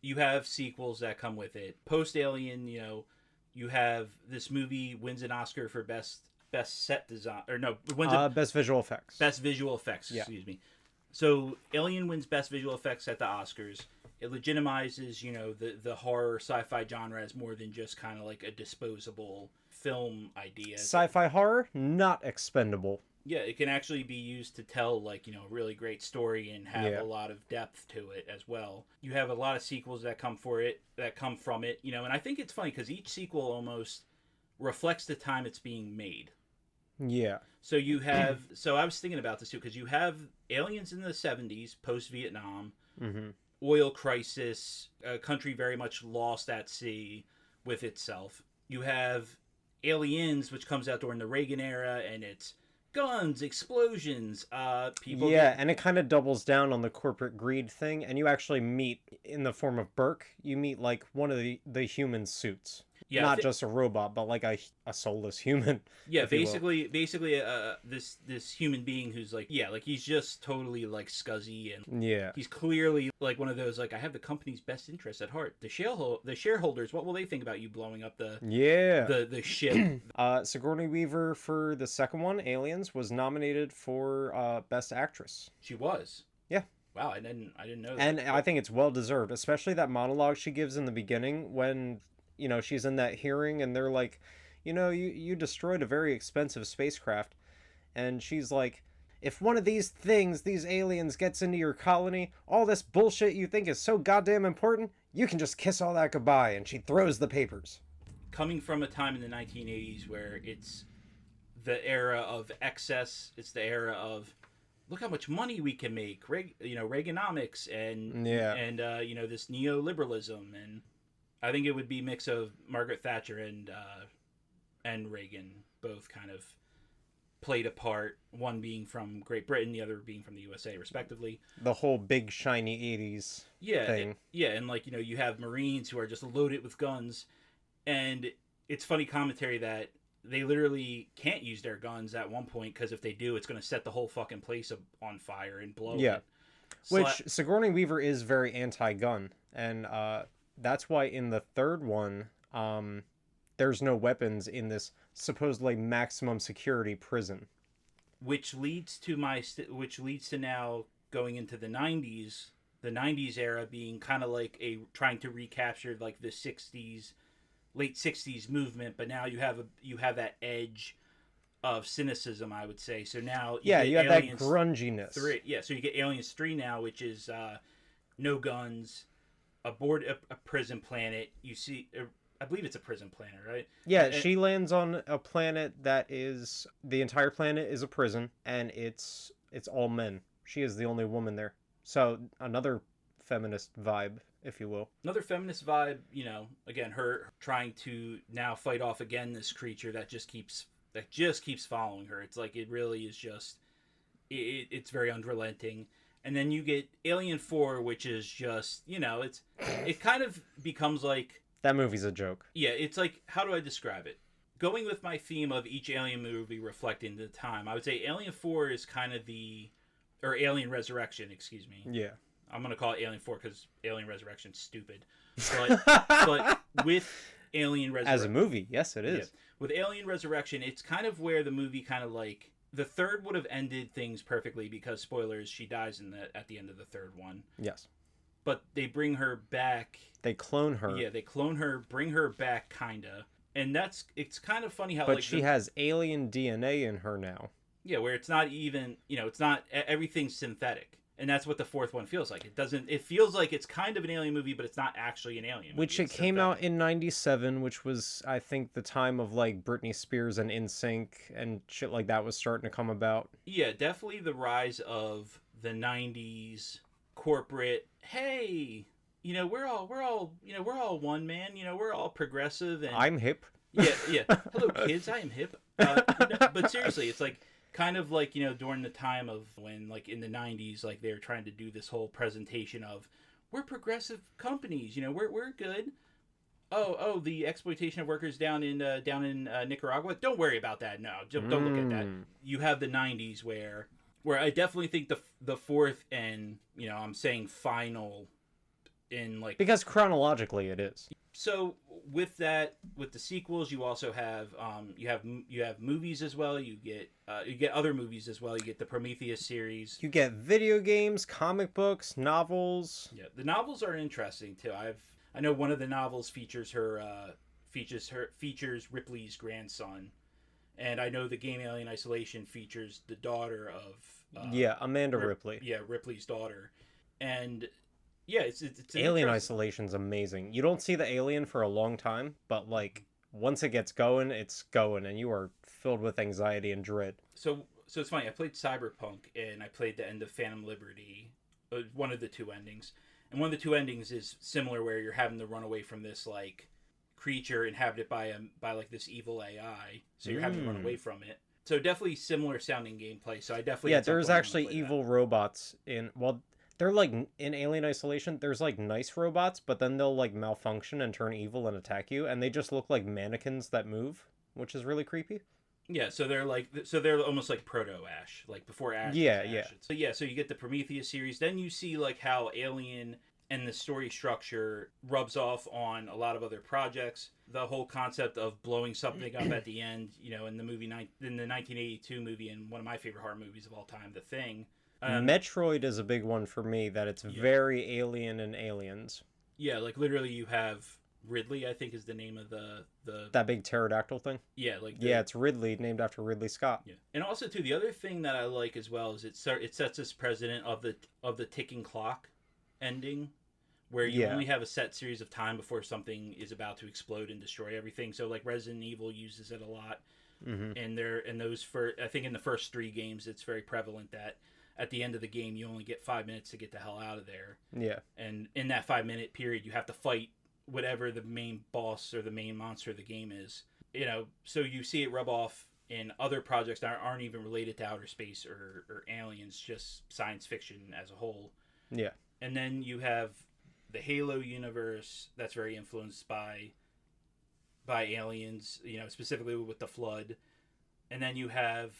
you have sequels that come with it. Post Alien, you have this movie wins an Oscar for best set design, or no, wins best visual effects. Best visual effects, excuse me. So Alien wins best visual effects at the Oscars. It legitimizes, the horror sci-fi genre as more than just kind of like a disposable film idea. Sci-fi horror, not expendable. Yeah, it can actually be used to tell a really great story and have a lot of depth to it as well. You have a lot of sequels that come from it, and I think it's funny because each sequel almost reflects the time it's being made. Yeah. So you have, so I was thinking about this too, because you have aliens in the 70s, post Vietnam, Mm-hmm. oil crisis, a country very much lost at sea with itself. You have Aliens, which comes out during the Reagan era, and it's guns, explosions, people Yeah, get. and it kind of doubles down on the corporate greed thing, and you actually meet in the form of Burke. You meet like one of the human suits, Yeah, not just a robot, but like a soulless human, yeah, if you will. basically, this human being who's like, yeah, like he's just totally like scuzzy, and Yeah. he's clearly like one of those like, I have the company's best interests at heart. The shareholders, what will they think about you blowing up Yeah. the ship? Sigourney Weaver for the second one, Aliens, was nominated for Best Actress. She was. Yeah. Wow, I didn't know that. And I think it's well deserved, especially that monologue she gives in the beginning when, she's in that hearing and they're like, you destroyed a very expensive spacecraft. And she's like, if one of these things, these aliens, gets into your colony, all this bullshit you think is so goddamn important, you can just kiss all that goodbye. And she throws the papers. Coming from a time in the 1980s where it's the era of excess, it's the era of look how much money we can make, Reaganomics and Yeah. and this neoliberalism, and I think it would be a mix of Margaret Thatcher and Reagan, both kind of played a part, one being from Great Britain, the other being from the USA, respectively. The whole big shiny 80s thing. And like you have Marines who are just loaded with guns, and it's funny commentary that they literally can't use their guns at one point because if they do, it's going to set the whole fucking place on fire and blow it. Which Sigourney Weaver is very anti-gun, and that's why in the third one, there's no weapons in this supposedly maximum security prison. Which leads to now going into the 90s era being kind of like trying to recapture like the 60s, late 60s movement, but now you have that edge of cynicism, I would say. So now you have Aliens that grunginess. 3, so you get Aliens 3 now, which is no guns, aboard a prison planet. You see, I believe it's a prison planet, right? Yeah, she lands on a planet that is, the entire planet is a prison, and it's all men. She is the only woman there. So another feminist vibe, if you will. Another feminist vibe, again, her trying to now fight off again this creature that just keeps following her. It's like it really is just it's very unrelenting. And then you get Alien 4, which is just, it kind of becomes like that movie's a joke. Yeah, it's like, how do I describe it? Going with my theme of each Alien movie reflecting the time, I would say Alien 4 is kind of or Alien Resurrection, excuse me. Yeah. I'm going to call it Alien 4 because Alien Resurrection's stupid. But with Alien Resurrection... As a movie, yes, it is. Yeah. With Alien Resurrection, it's kind of where the movie kind of like... The third would have ended things perfectly because, spoilers, she dies at the end of the third one. Yes. But they bring her back. They clone her. Yeah, they clone her, bring her back, kinda. And it's kind of funny how... But she has alien DNA in her now. Yeah, where it's not even, it's not... Everything's synthetic. And that's what the fourth one feels like. It feels like it's kind of an alien movie, but it's not actually an alien movie. Which it came out in 97, which was, I think, the time of, like, Britney Spears and NSYNC and shit like that was starting to come about. Yeah, definitely the rise of the 90s corporate, hey, we're all one, man. We're all progressive. And I'm hip. Yeah. Hello, kids, I am hip. But seriously, it's like, kind of like, during the time of when, like, in the 90s, like, they were trying to do this whole presentation of, we're progressive companies, we're good. Oh, the exploitation of workers down in Nicaragua? Don't worry about that, no. Don't look at that. You have the 90s where I definitely think the fourth and, I'm saying final in, like... Because chronologically it is. So with the sequels, you also have you have movies as well. You get other movies as well. You get the Prometheus series. You get video games, comic books, novels. Yeah, the novels are interesting too. I know one of the novels features Ripley's grandson, and I know the game Alien Isolation features the daughter of Amanda Ripley. Yeah, Ripley's daughter, and. Yeah, it's Alien Isolation's amazing. You don't see the alien for a long time, but like once it gets going, it's going, and you are filled with anxiety and dread. So it's funny. I played Cyberpunk and I played the end of Phantom Liberty, one of the two endings, and one of the two endings is similar, where you're having to run away from this like creature inhabited by like this evil AI. So you're having to run away from it. So definitely similar sounding gameplay. So I definitely Yeah, at some there's point want to actually play evil robots in, well, they're like in Alien Isolation. There's like nice robots, but then they'll like malfunction and turn evil and attack you, and they just look like mannequins that move, which is really creepy. Yeah, so they're almost like proto Ash, like before Ash was Yeah, Ash. yeah. So yeah, so you get the Prometheus series, then you see like how Alien and the story structure rubs off on a lot of other projects. The whole concept of blowing something up at the end, you know, in the in the 1982 movie, and one of my favorite horror movies of all time, The Thing. Metroid is a big one for me, that it's Yeah, very Alien and Aliens. yeah, like literally you have Ridley, I think is the name of the That big pterodactyl thing. yeah, like Yeah, it's Ridley, named after Ridley Scott. yeah. And also too, the other thing that I like as well is it sets us precedent of the ticking clock ending, where you Yeah. only have a set series of time before something is about to explode and destroy everything. So like Resident Evil uses it a lot, Hmm. and those for I think in the first three games it's very prevalent that at the end of the game you only get 5 minutes to get the hell out of there, Yeah. and in that 5 minute period you have to fight whatever the main boss or the main monster of the game is. You know, so you see it rub off in other projects that aren't even related to outer space or aliens, just science fiction as a whole. Yeah. And then you have the Halo universe that's very influenced by aliens, you know, specifically with the Flood. And then you have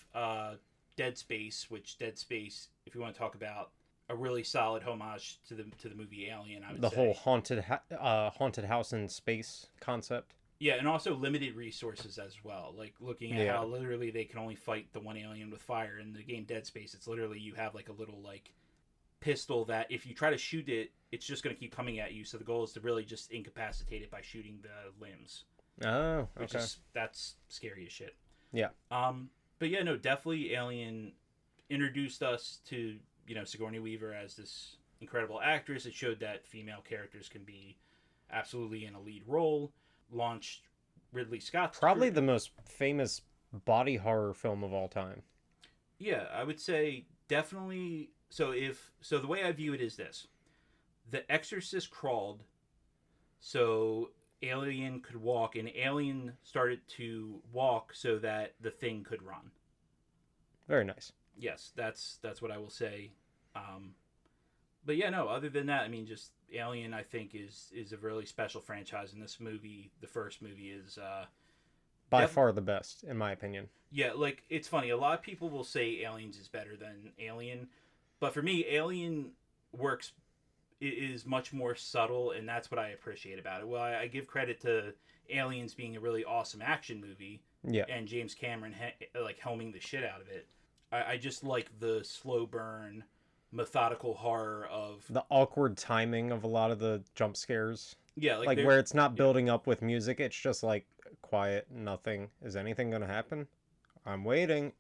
Dead Space, which Dead Space, if you want to talk about a really solid homage to the movie Alien, I would The say. whole haunted house in space concept. Yeah, and also limited resources as well. Like looking at how literally they can only fight the one alien with fire. In the game Dead Space, it's literally you have like a little like pistol that if you try to shoot it, it's just going to keep coming at you. So the goal is to really just incapacitate it by shooting the limbs. Oh, Which okay. is that's scary as shit. Yeah. But yeah, no, definitely Alien introduced us to, you know, Sigourney Weaver as this incredible actress. It showed that female characters can be absolutely in a lead role. Launched Ridley Scott's Probably the most famous body horror film of all time. Yeah, I would say definitely. So the way I view it is this: The Exorcist crawled, so Alien could walk, and Alien started to walk so that the Thing could run. Very nice. Yes, that's what I will say. But yeah, no. Other than that, I mean, just Alien, I think is a really special franchise, and this movie, the first movie, is By far the best, in my opinion. yeah. Like it's funny. A lot of people will say Aliens is better than Alien, but for me, Alien works is much more subtle, and that's what I appreciate about it. Well, I give credit to Aliens being a really awesome action movie, Yeah. and James Cameron like helming the shit out of it. I just like the slow burn, methodical horror of The awkward timing of a lot of the jump scares. yeah, Like there- where it's not building up with music, it's just like quiet, nothing. Is anything gonna happen? I'm waiting.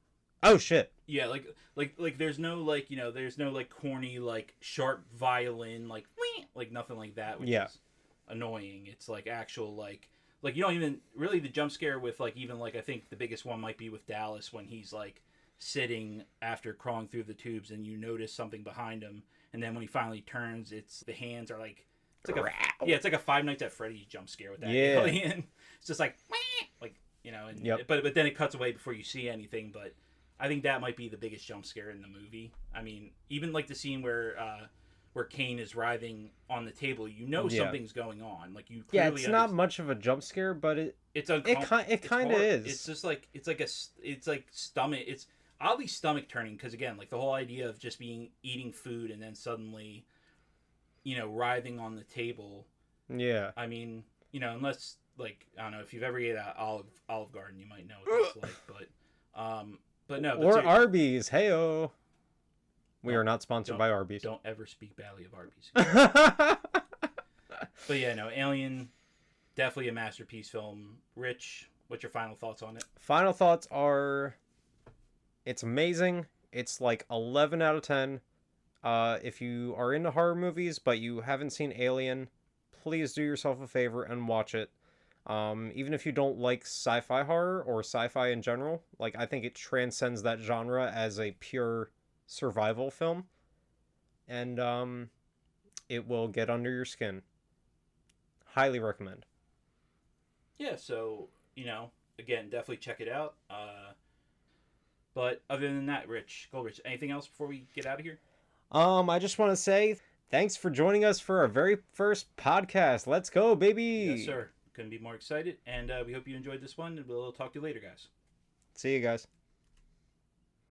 Oh shit. yeah, like there's no like, you know, there's no like corny like sharp violin like "Wee," like nothing like that, which Yeah. is annoying. It's like actual like you don't even really the jump scare with like even like I think the biggest one might be with Dallas when he's like sitting after crawling through the tubes and you notice something behind him, and then when he finally turns, it's the hands are like it's like it's like a Five Nights at Freddy's jump scare with that Yeah. alien. It's just like "Wee," like, you know, and Yep. but then it cuts away before you see anything. But I think that might be the biggest jump scare in the movie. I mean, even like the scene where Kane is writhing on the table, you know Yeah. something's going on. Like you Yeah, clearly it's not much of a jump scare, but it it's it it's kind of hard. is. It's just like it's like stomach. It's oddly stomach turning because again, like the whole idea of just eating food and then suddenly, you know, writhing on the table. Yeah. I mean, you know, unless like I don't know if you've ever ate at Olive Garden, you might know what that's like. But no. But Or Arby's. Heyo. We are not sponsored don't- by Arby's. Don't ever speak badly of Arby's. But yeah, no, Alien, definitely a masterpiece film. Rich, what's your final thoughts on it? Final thoughts are, it's amazing. It's like 11 out of 10. If you are into horror movies but you haven't seen Alien, please do yourself a favor and watch it. Even if you don't like sci-fi horror or sci-fi in general, like I think it transcends that genre as a pure survival film, and it will get under your skin. Highly recommend. Yeah, so, again, definitely check it out. But other than that, Goldrich, anything else before we get out of here? I just want to say thanks for joining us for our very first podcast. Let's go, Yes, baby. sir. Couldn't be more excited. And we hope you enjoyed this one. And we'll talk to you later, guys. See you guys.